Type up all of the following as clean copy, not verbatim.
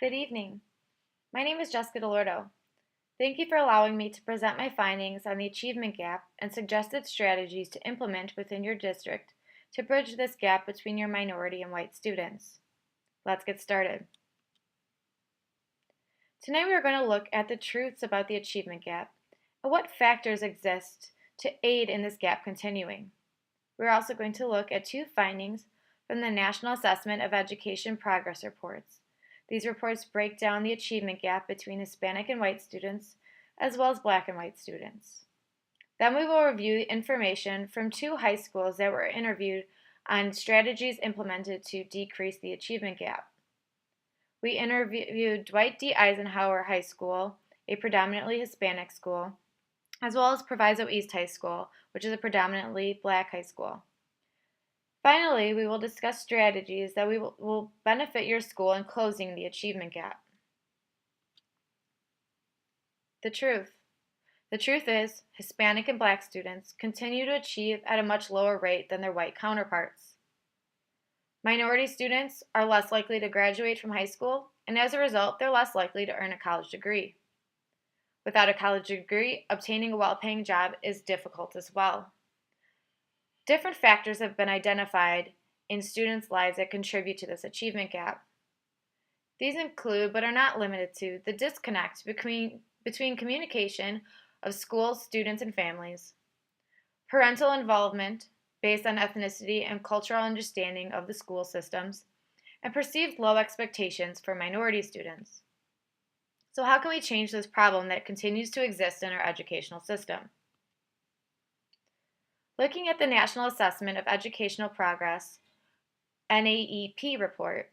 Good evening. My name is Jessica Dellorto. Thank you for allowing me to present my findings on the achievement gap and suggested strategies to implement within your district to bridge this gap between your minority and white students. Let's get started. Tonight we are going to look at the truths about the achievement gap and what factors exist to aid in this gap continuing. We're also going to look at two findings from the National Assessment of Education Progress Reports. These reports break down the achievement gap between Hispanic and white students, as well as Black and white students. Then we will review information from two high schools that were interviewed on strategies implemented to decrease the achievement gap. We interviewed Dwight D. Eisenhower High School, a predominantly Hispanic school, as well as Proviso East High School, which is a predominantly Black high school. Finally, we will discuss strategies that will benefit your school in closing the achievement gap. The truth. The truth is, Hispanic and Black students continue to achieve at a much lower rate than their white counterparts. Minority students are less likely to graduate from high school, and as a result, they're less likely to earn a college degree. Without a college degree, obtaining a well-paying job is difficult as well. Different factors have been identified in students' lives that contribute to this achievement gap. These include, but are not limited to, the disconnect between communication of schools, students, and families, parental involvement based on ethnicity and cultural understanding of the school systems, and perceived low expectations for minority students. So how can we change this problem that continues to exist in our educational system? Looking at the National Assessment of Educational Progress, NAEP report,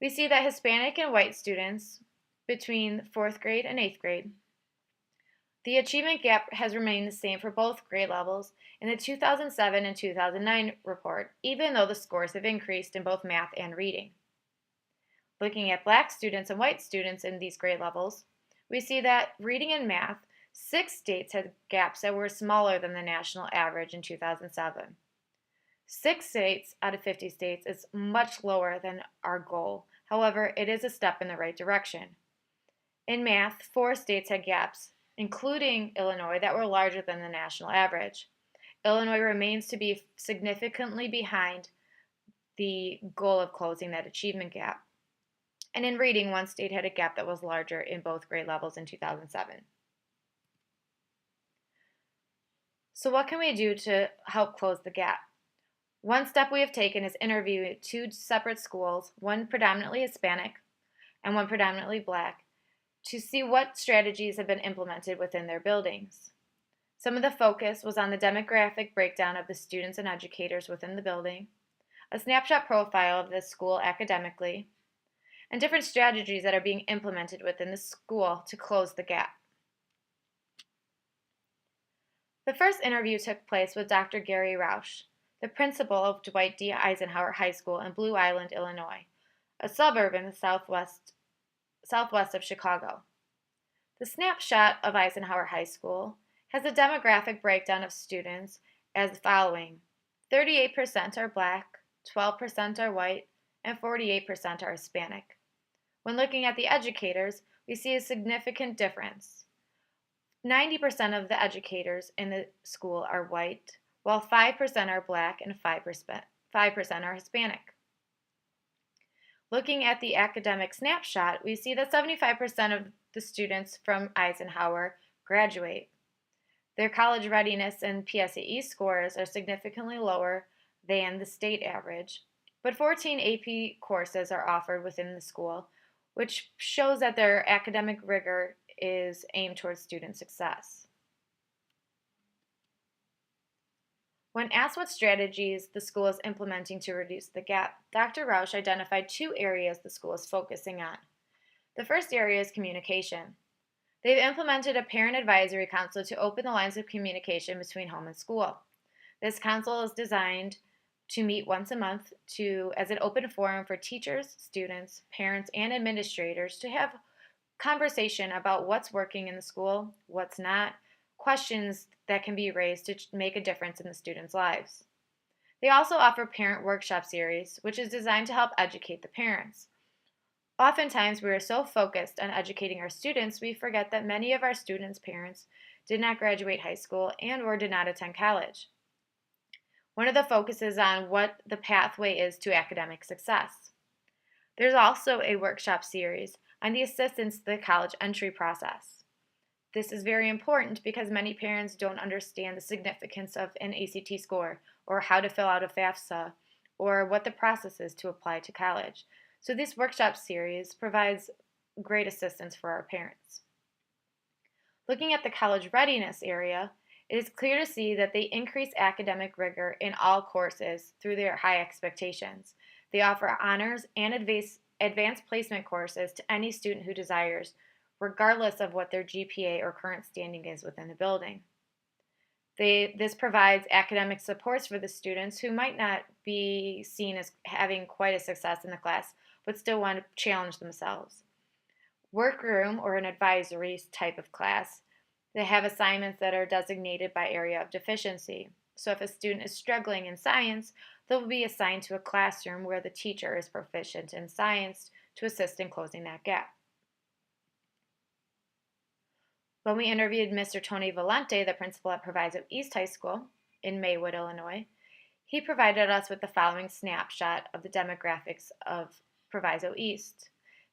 we see that Hispanic and white students between 4th grade and 8th grade, the achievement gap has remained the same for both grade levels in the 2007 and 2009 report, even though the scores have increased in both math and reading. Looking at Black students and white students in these grade levels, we see that reading and math, 6 states had gaps that were smaller than the national average in 2007. 6 states out of 50 states is much lower than our goal. However, it is a step in the right direction. In math, 4 states had gaps, including Illinois, that were larger than the national average. Illinois remains to be significantly behind the goal of closing that achievement gap. And in reading, 1 state had a gap that was larger in both grade levels in 2007. So what can we do to help close the gap? One step we have taken is interview 2 separate schools, one predominantly Hispanic and one predominantly Black, to see what strategies have been implemented within their buildings. Some of the focus was on the demographic breakdown of the students and educators within the building, a snapshot profile of the school academically, and different strategies that are being implemented within the school to close the gap. The first interview took place with Dr. Gary Rausch, the principal of Dwight D. Eisenhower High School in Blue Island, Illinois, a suburb in the southwest of Chicago. The snapshot of Eisenhower High School has a demographic breakdown of students as following: 38% are Black, 12% are white, and 48% are Hispanic. When looking at the educators, we see a significant difference. 90% of the educators in the school are white, while 5% are Black and 5% are Hispanic. Looking at the academic snapshot, we see that 75% of the students from Eisenhower graduate. Their college readiness and PSAE scores are significantly lower than the state average, but 14 AP courses are offered within the school, which shows that their academic rigor is aimed towards student success. When asked what strategies the school is implementing to reduce the gap, Dr. Rausch identified 2 areas the school is focusing on. The first area is communication. They've implemented a parent advisory council to open the lines of communication between home and school. This council is designed to meet once a month as an open forum for teachers, students, parents, and administrators to have conversation about what's working in the school, what's not, questions that can be raised to make a difference in the students' lives. They also offer parent workshop series, which is designed to help educate the parents. Oftentimes, we are so focused on educating our students, we forget that many of our students' parents did not graduate high school and or did not attend college. One of the focuses on what the pathway is to academic success. There's also a workshop series on the assistance to the college entry process. This is very important because many parents don't understand the significance of an ACT score or how to fill out a FAFSA or what the process is to apply to college. So this workshop series provides great assistance for our parents. Looking at the college readiness area, it is clear to see that they increase academic rigor in all courses through their high expectations. They offer honors and advanced placement courses to any student who desires, regardless of what their GPA or current standing is within the building. This provides academic supports for the students who might not be seen as having quite a success in the class, but still want to challenge themselves. Workroom, or an advisory type of class, they have assignments that are designated by area of deficiency. So if a student is struggling in science, they'll be assigned to a classroom where the teacher is proficient in science to assist in closing that gap. When we interviewed Mr. Tony Valente, the principal at Proviso East High School in Maywood, Illinois, he provided us with the following snapshot of the demographics of Proviso East.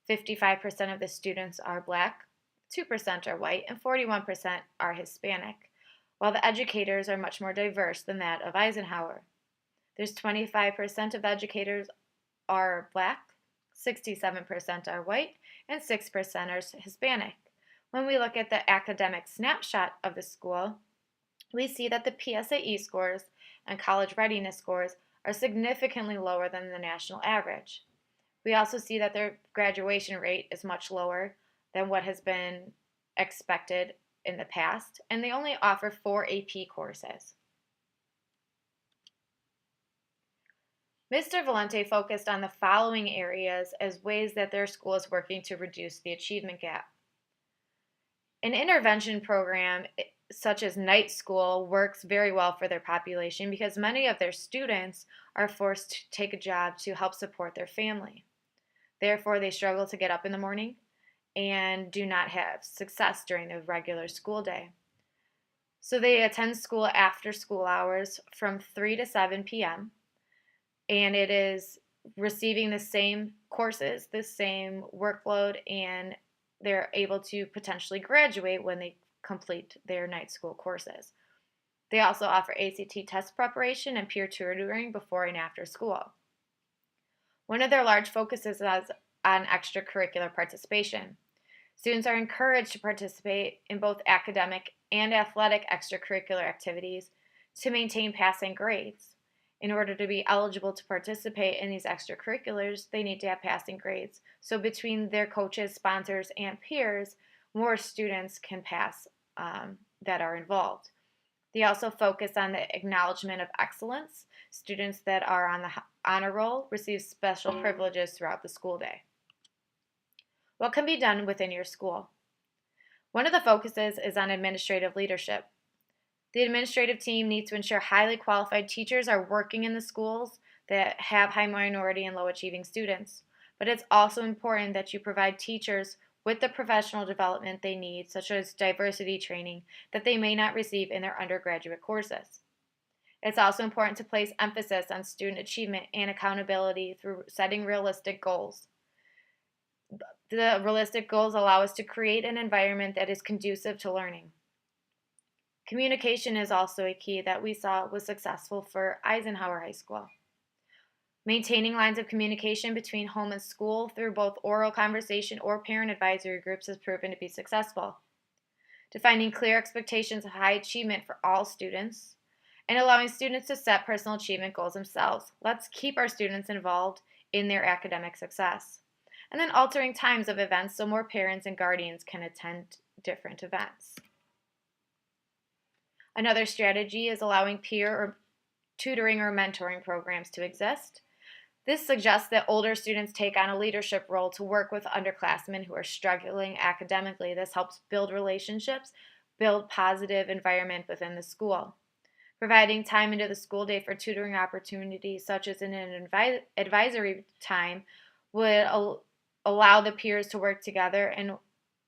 55% of the students are Black, 2% are white, and 41% are Hispanic, while the educators are much more diverse than that of Eisenhower. There's 25% of the educators are Black, 67% are white, and 6% are Hispanic. When we look at the academic snapshot of the school, we see that the PSAE scores and college readiness scores are significantly lower than the national average. We also see that their graduation rate is much lower than what has been expected in the past, and they only offer 4 AP courses. Mr. Valente focused on the following areas as ways that their school is working to reduce the achievement gap. An intervention program such as night school works very well for their population because many of their students are forced to take a job to help support their family. Therefore, they struggle to get up in the morning and do not have success during the regular school day. So they attend school after school hours from 3 to 7 p.m. and it is receiving the same courses, the same workload, and they're able to potentially graduate when they complete their night school courses. They also offer ACT test preparation and peer tutoring before and after school. One of their large focuses is on extracurricular participation. Students are encouraged to participate in both academic and athletic extracurricular activities to maintain passing grades. In order to be eligible to participate in these extracurriculars, they need to have passing grades. So between their coaches, sponsors, and peers, more students can pass that are involved. They also focus on the acknowledgement of excellence. Students that are on the honor roll receive special privileges throughout the school day. What can be done within your school? One of the focuses is on administrative leadership. The administrative team needs to ensure highly qualified teachers are working in the schools that have high minority and low achieving students. But it's also important that you provide teachers with the professional development they need, such as diversity training, that they may not receive in their undergraduate courses. It's also important to place emphasis on student achievement and accountability through setting realistic goals. The realistic goals allow us to create an environment that is conducive to learning. Communication is also a key that we saw was successful for Eisenhower High School. Maintaining lines of communication between home and school through both oral conversation or parent advisory groups has proven to be successful. Defining clear expectations of high achievement for all students, and allowing students to set personal achievement goals themselves. Let's keep our students involved in their academic success. And then altering times of events so more parents and guardians can attend different events. Another strategy is allowing peer or tutoring or mentoring programs to exist. This suggests that older students take on a leadership role to work with underclassmen who are struggling academically. This helps build relationships, build positive environment within the school. Providing time into the school day for tutoring opportunities, such as in an advisory time, would allow the peers to work together and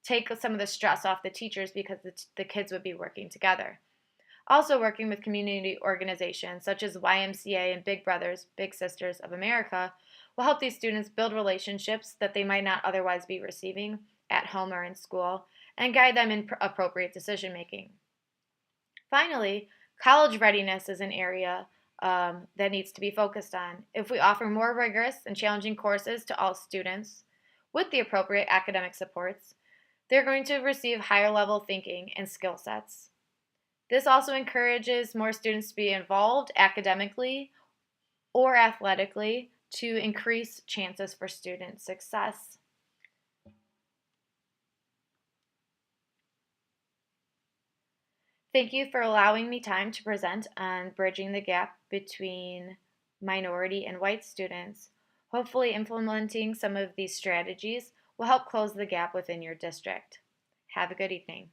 take some of the stress off the teachers because the kids would be working together. Also, working with community organizations such as YMCA and Big Brothers, Big Sisters of America will help these students build relationships that they might not otherwise be receiving at home or in school and guide them in appropriate decision making. Finally, college readiness is an area that needs to be focused on. If we offer more rigorous and challenging courses to all students with the appropriate academic supports, they're going to receive higher level thinking and skill sets. This also encourages more students to be involved academically or athletically to increase chances for student success. Thank you for allowing me time to present on bridging the gap between minority and white students. Hopefully, implementing some of these strategies will help close the gap within your district. Have a good evening.